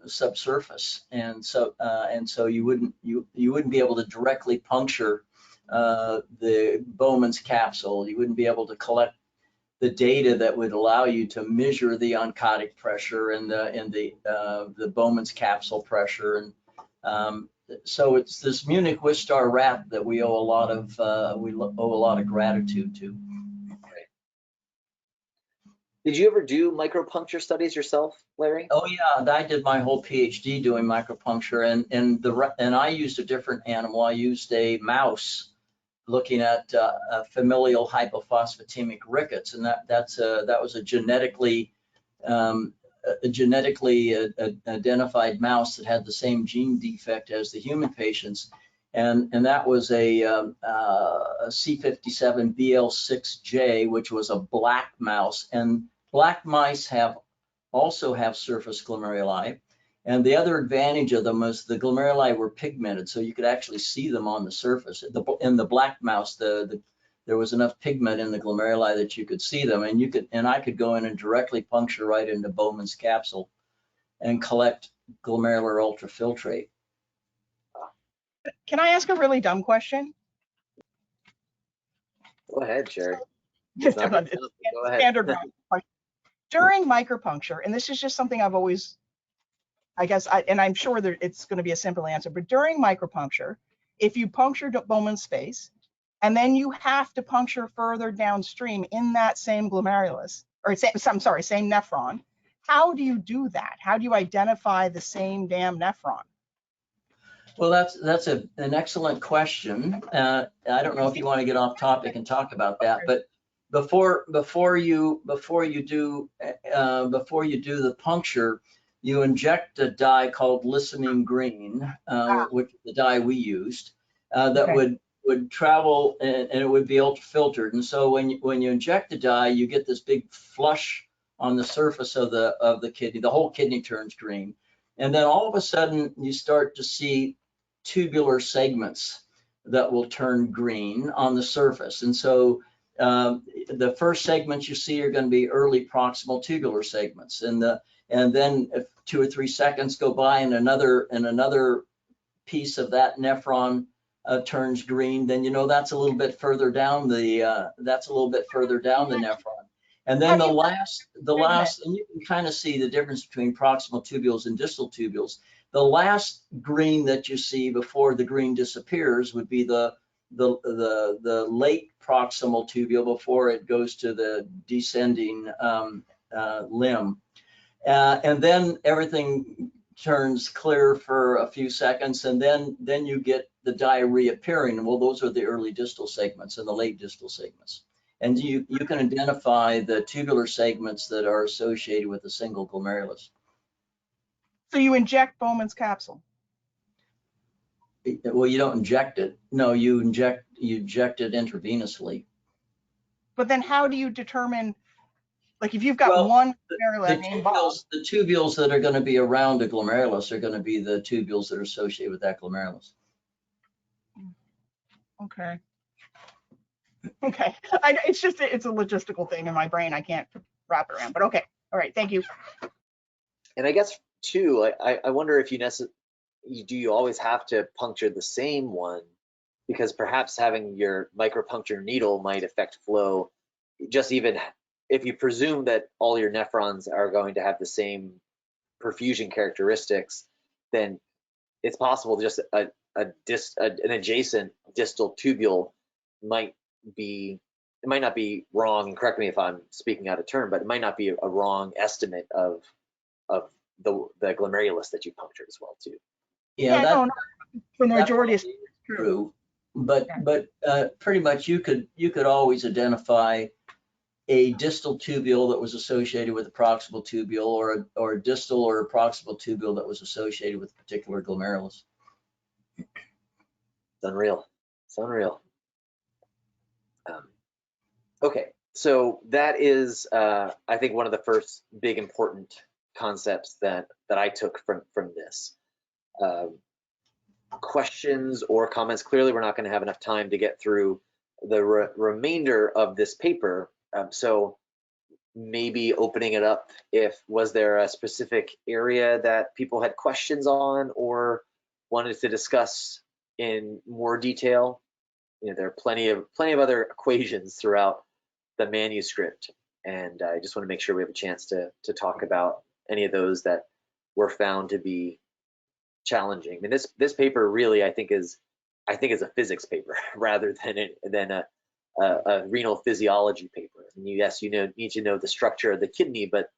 subsurface, and so you wouldn't be able to directly puncture the Bowman's capsule. You wouldn't be able to collect the data that would allow you to measure the oncotic pressure and the Bowman's capsule pressure. And so it's this Munich Wistar rat that we owe a lot of gratitude to. Did you ever do micropuncture studies yourself, Larry? Oh yeah, I did my whole PhD doing micropuncture, and I used a different animal. I used a mouse looking at familial hypophosphatemic rickets, and that was a genetically identified mouse that had the same gene defect as the human patients, and that was a C57 BL6J, which was a black mouse. And black mice also have surface glomeruli, and the other advantage of them is the glomeruli were pigmented, so you could actually see them on the surface. In the black mouse, there was enough pigment in the glomeruli that you could see them, and I could go in and directly puncture right into Bowman's capsule and collect glomerular ultrafiltrate. Can I ask a really dumb question? Go ahead, Sherry. Just Go ahead. standard question. During micropuncture, and this is just something I've always, I guess, and I'm sure that it's going to be a simple answer, but during micropuncture, if you puncture Bowman's space, and then you have to puncture further downstream in that same glomerulus, or same nephron, how do you do that? How do you identify the same damn nephron? Well, that's an excellent question. I don't know if you want to get off topic and talk about that, but before you do the puncture, you inject a dye called listening green, which is the dye we used, that would travel, and it would be ultrafiltered. And so when you inject the dye, you get this big flush on the surface of the kidney. The whole kidney turns green, and then all of a sudden you start to see tubular segments that will turn green on the surface. And so the first segments you see are going to be early proximal tubular segments, and then if 2 or 3 seconds go by and another piece of that nephron turns green, then you know that's a little bit further down the nephron. And then the last, and you can kind of see the difference between proximal tubules and distal tubules. The last green that you see before the green disappears would be the late proximal tubule before it goes to the descending limb. And then everything turns clear for a few seconds, and then you get the dye reappearing. Well, those are the early distal segments and the late distal segments. And you can identify the tubular segments that are associated with a single glomerulus. So you inject Bowman's capsule? Well, you don't inject it. No, you inject it intravenously. But then how do you determine, like if you've got one glomerulus named Bob? The tubules that are going to be around a glomerulus are going to be the tubules that are associated with that glomerulus. Okay. Okay. It's a logistical thing in my brain. I can't wrap it around, but okay. All right. Thank you. And I guess too, I wonder if do you always have to puncture the same one, because perhaps having your micropuncture needle might affect flow just even if you presume that all your nephrons are going to have the same perfusion characteristics, then it's possible just an adjacent distal tubule might not be wrong, and correct me if I'm speaking out of turn, but it might not be a wrong estimate of the glomerulus that you punctured as well too. Yeah, no, for the that majority is probably is true, but pretty much you could always identify a distal tubule that was associated with a proximal tubule, or a distal or a proximal tubule that was associated with a particular glomerulus. It's unreal. It's unreal. Okay, so that is, I think, one of the first big important concepts that I took from this. Questions or comments? Clearly, we're not going to have enough time to get through the remainder of this paper. So maybe opening it up, was there a specific area that people had questions on or wanted to discuss in more detail? You know, there are plenty of other equations throughout the manuscript, and I just want to make sure we have a chance to talk about any of those that were found to be challenging. I mean, this paper really, I think is a physics paper rather than a renal physiology paper. I mean, yes, you need to know the structure of the kidney, but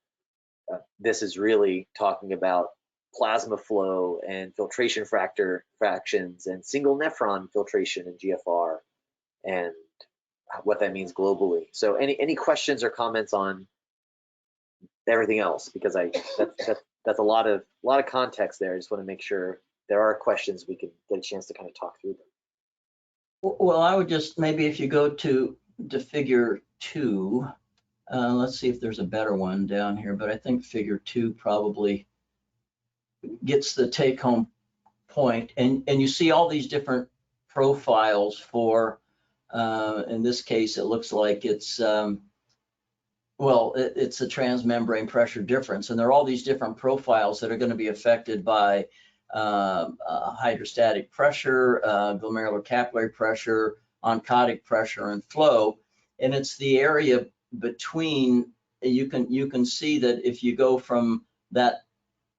this is really talking about plasma flow and filtration fractions and single nephron filtration in GFR and what that means globally. So any questions or comments on everything else? Because that's a lot of context there. I just want to make sure there are questions we can get a chance to kind of talk through them. Well, I would just, maybe if you go to figure 2, let's see if there's a better one down here, but I think figure 2 probably gets the take home point. And you see all these different profiles for, in this case, it looks like it's, it's a transmembrane pressure difference. And there are all these different profiles that are going to be affected by hydrostatic pressure, glomerular capillary pressure, oncotic pressure, and flow. And it's the area between, you can see that if you go from that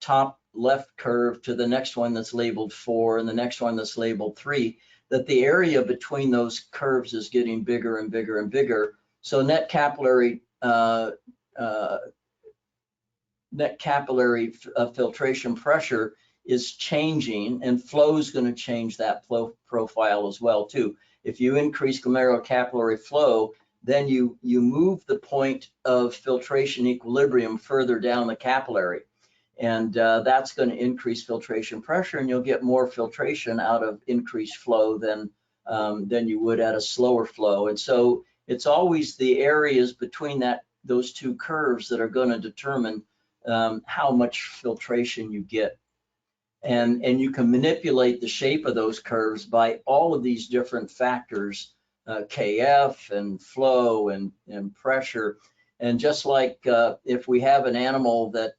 top left curve to the next one that's labeled 4 and the next one that's labeled 3, that the area between those curves is getting bigger and bigger and bigger. So net capillary filtration pressure is changing, and flow is going to change that flow profile as well too. If you increase glomerular capillary flow, then you move the point of filtration equilibrium further down the capillary, and that's going to increase filtration pressure, and you'll get more filtration out of increased flow than you would at a slower flow. And so it's always the areas between those two curves that are going to determine how much filtration you get. And you can manipulate the shape of those curves by all of these different factors, KF and flow and pressure. And just like if we have an animal that,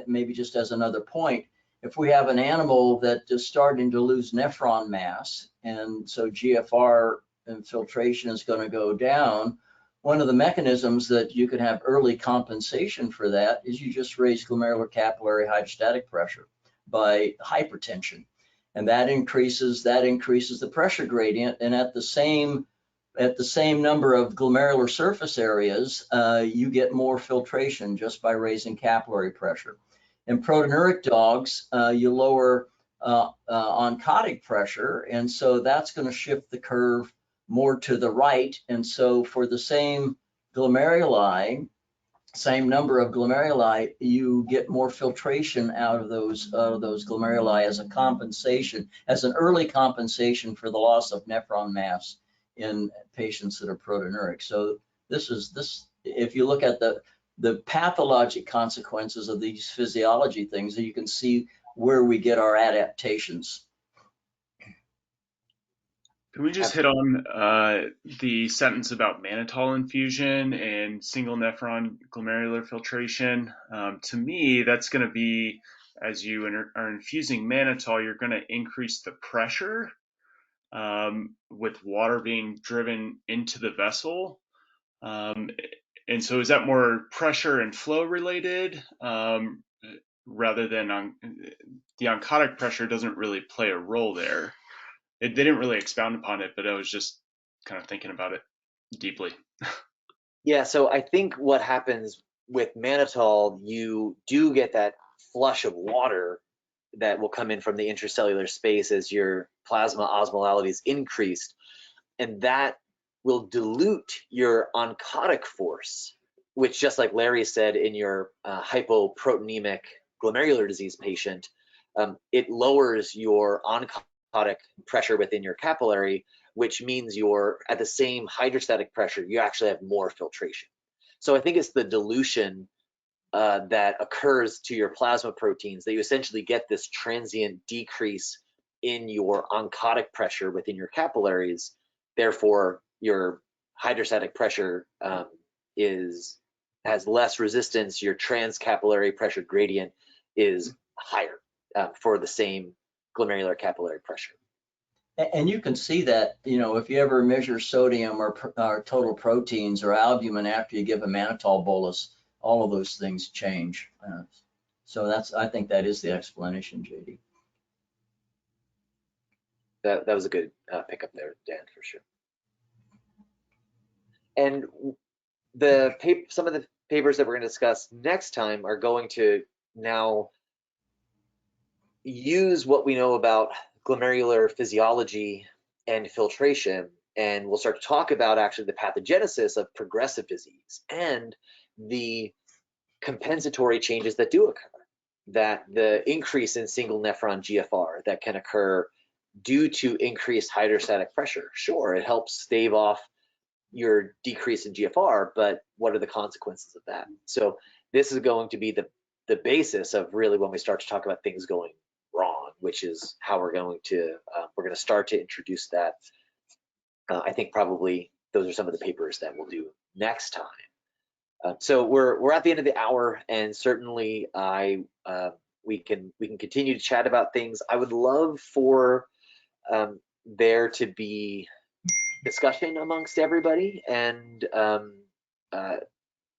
maybe just as another point, if we have an animal that is starting to lose nephron mass, and so GFR and filtration is going to go down, one of the mechanisms that you can have early compensation for that is you just raise glomerular capillary hydrostatic pressure by hypertension, and that increases the pressure gradient, and at the same number of glomerular surface areas, you get more filtration just by raising capillary pressure. In proteinuric dogs, you lower oncotic pressure, and so that's going to shift the curve more to the right. And so for the same glomeruli, same number of glomeruli, you get more filtration out of those glomeruli as a compensation, as an early compensation for the loss of nephron mass in patients that are proteinuric. So this, if you look at the pathologic consequences of these physiology things, you can see where we get our adaptations. Can we just hit on the sentence about mannitol infusion and single nephron glomerular filtration? To me, that's going to be, as you are infusing mannitol, you're going to increase the pressure with water being driven into the vessel. And so is that more pressure and flow related, rather than on the oncotic pressure doesn't really play a role there? They didn't really expound upon it, but I was just kind of thinking about it deeply. Yeah, so I think what happens with mannitol, you do get that flush of water that will come in from the intracellular space as your plasma osmolality is increased, and that will dilute your oncotic force, which, just like Larry said, in your hypoproteinemic glomerular disease patient, it lowers your oncotic pressure within your capillary, which means you're at the same hydrostatic pressure, you actually have more filtration. So I think it's the dilution that occurs to your plasma proteins that you essentially get this transient decrease in your oncotic pressure within your capillaries. Therefore, your hydrostatic pressure has less resistance. Your transcapillary pressure gradient is higher for the same glomerular capillary pressure. And you can see that, you know, if you ever measure sodium or total proteins or albumin after you give a mannitol bolus, all of those things change. So I think that is the explanation, JD. That was a good pickup there, Dan, for sure. And some of the papers that we're going to discuss next time are going to now use what we know about glomerular physiology and filtration, and we'll start to talk about actually the pathogenesis of progressive disease and the compensatory changes that do occur, that the increase in single nephron GFR that can occur due to increased hydrostatic pressure. Sure, it helps stave off your decrease in GFR, but what are the consequences of that? So this is going to be the basis of really when we start to talk about things going wrong, which is how we're going to start to introduce that. I think probably those are some of the papers that we'll do next time. So we're at the end of the hour, and certainly we can continue to chat about things. I would love for there to be discussion amongst everybody, and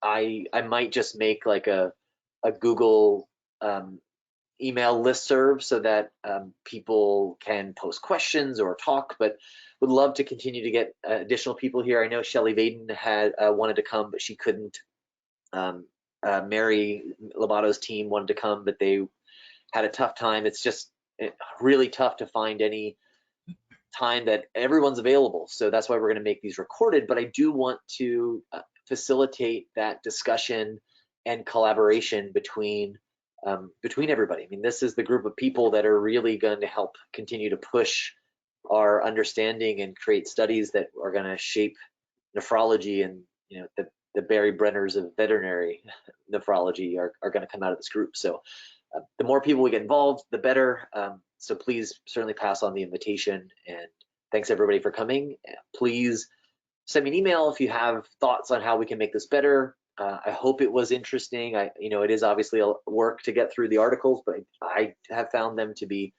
I might just make like a Google email listserv so that people can post questions or talk, but would love to continue to get additional people here. I know Shelley Vaden had wanted to come, but she couldn't. Mary Labato's team wanted to come, but they had a tough time. It's just really tough to find any time that everyone's available. So that's why we're going to make these recorded, but I do want to facilitate that discussion and collaboration between everybody. I mean, this is the group of people that are really going to help continue to push our understanding and create studies that are going to shape nephrology, and you know, the Barry Brenners of veterinary nephrology are going to come out of this group. So the more people we get involved, the better. So please certainly pass on the invitation, and thanks everybody for coming. Please send me an email if you have thoughts on how we can make this better. I hope it was interesting. It is obviously a work to get through the articles, but I have found them to be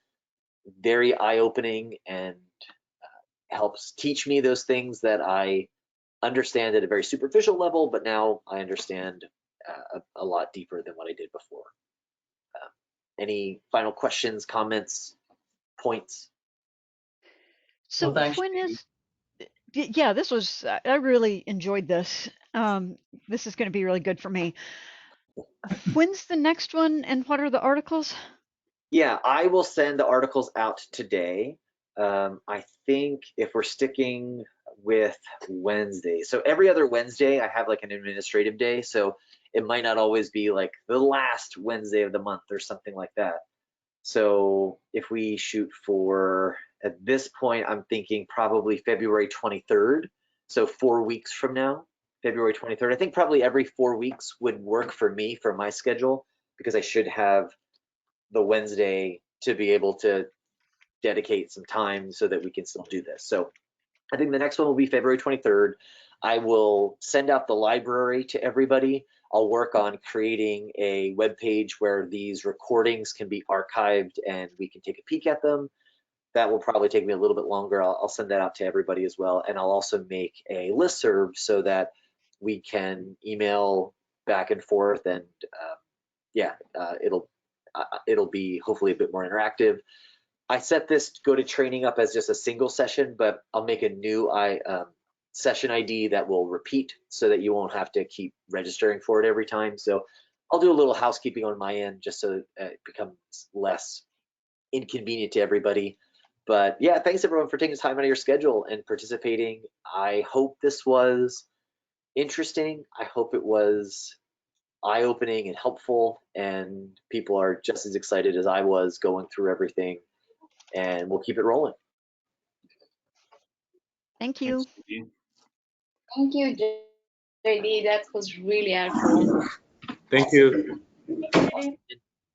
very eye-opening and helps teach me those things that I understand at a very superficial level, but now I understand a lot deeper than what I did before. Any final questions, comments, points? So Well, yeah, this was, I really enjoyed this. This is going to be really good for me. When's the next one, and what are the articles? Yeah, I will send the articles out today. I think if we're sticking with Wednesday, so every other Wednesday I have like an administrative day, so it might not always be like the last Wednesday of the month or something like that. So if we shoot for, at this point, I'm thinking probably February 23rd. So 4 weeks from now, February 23rd. I think probably every 4 weeks would work for me, for my schedule, because I should have the Wednesday to be able to dedicate some time so that we can still do this. So I think the next one will be February 23rd. I will send out the library to everybody. I'll work on creating a web page where these recordings can be archived and we can take a peek at them. That will probably take me a little bit longer. I'll send that out to everybody as well. And I'll also make a listserv so that we can email back and forth, and it'll be hopefully a bit more interactive. I set this go to training up as just a single session, but I'll make a new session ID that will repeat so that you won't have to keep registering for it every time. So I'll do a little housekeeping on my end just so it becomes less inconvenient to everybody. But yeah, thanks everyone for taking time out of your schedule and participating. I hope this was interesting. I hope it was eye-opening and helpful, and people are just as excited as I was going through everything, and we'll keep it rolling. Thank you. Thank you, JD. That was really helpful. Thank you.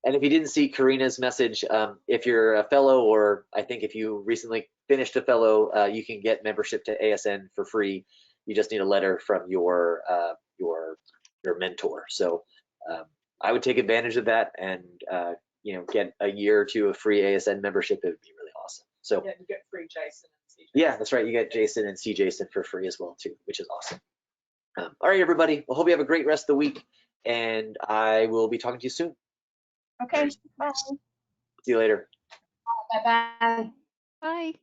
And if you didn't see Karina's message, if you're a fellow, or I think if you recently finished a fellow, you can get membership to ASN for free. You just need a letter from your mentor. So I would take advantage of that and get a year or two of free ASN membership. It would be really awesome. So yeah, you get free Jason and CJ. Yeah, that's right. You get Jason and see Jason for free as well too, which is awesome. All right, everybody. Well, hope you have a great rest of the week, and I will be talking to you soon. Okay, bye. See you later. Bye-bye. Bye.